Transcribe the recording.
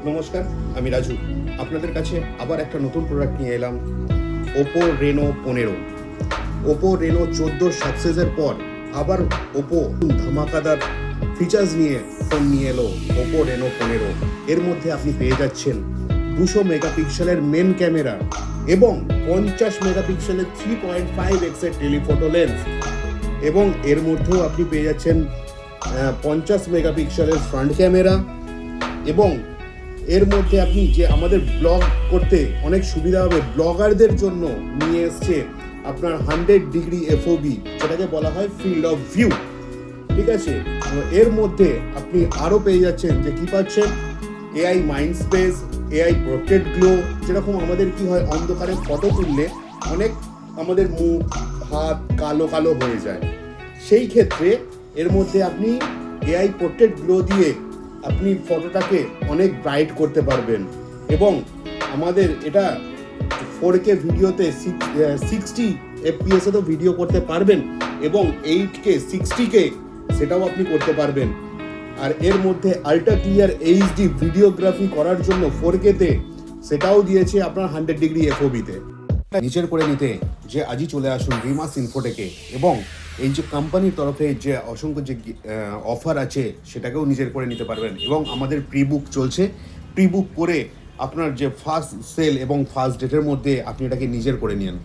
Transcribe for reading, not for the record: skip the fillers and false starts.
নমস্কার, আমি রাজু। আপনাদের কাছে আবার একটা নতুন প্রোডাক্ট নিয়ে এলাম, ওপো রেনো 15। ওপো রেনো 14 সাকসেসের পর আবার ওপো ধামাকাদার ফিচার্স নিয়ে ফোন নিয়ে এলো ওপো রেনো 15। এর মধ্যে আপনি পেয়ে যাচ্ছেন 200 মেগাপিক্সেলের মেন ক্যামেরা এবং 50 মেগাপিক্সেলের 3.5x এর টেলিফোটো লেন্স, এবং এর মধ্যেও আপনি পেয়ে যাচ্ছেন 50 মেগাপিক্সেলের ফ্রন্ট ক্যামেরা, এবং এর মধ্যে আপনি যে আমাদের ব্লগ করতে অনেক সুবিধা হবে ব্লগারদের জন্য নিয়ে এসছে আপনার 100 ডিগ্রি FOV, যেটাকে বলা হয় ফিল্ড অফ ভিউ। ঠিক আছে, এর মধ্যে আপনি আরও পেয়ে যাচ্ছেন যে কি পাচ্ছেন, AI mind space, AI protected glow. যেরকম আমাদের কি হয়, অন্ধকারে ফটো তুললে অনেক আমাদের মুখ হাত কালো কালো হয়ে যায়, সেই ক্ষেত্রে এর মধ্যে আপনি AI প্রোটেক্টেড গ্লো দিয়ে আপনি ফটোটাকে অনেক ব্রাইট করতে পারবেন। এবং আমাদের এটা 4K ভিডিওতে 60 FPS তো ভিডিও করতে পারবেন, এবং 8K 60K সেটাও আপনি করতে পারবেন। আর এর মধ্যে আল্ট্রা ক্লিয়ার HD ভিডিওগ্রাফি করার জন্য 4K তে সেটাও দিয়েছে আপনার 100 ডিগ্রি FOV-তে। নিচের করে নিতে যে আজই চলে আসুন রিমাস ইনফোটেকে, এবং এই যে কোম্পানির তরফে যে অসংখ্য যে অফার আছে সেটাকেও নিজের করে নিতে পারবেন। এবং আমাদের প্রি বুক চলছে, প্রি বুক করে আপনার যে ফার্স্ট সেল এবং ফার্স্ট ডেটের মধ্যে আপনি এটাকে নিজের করে নিন।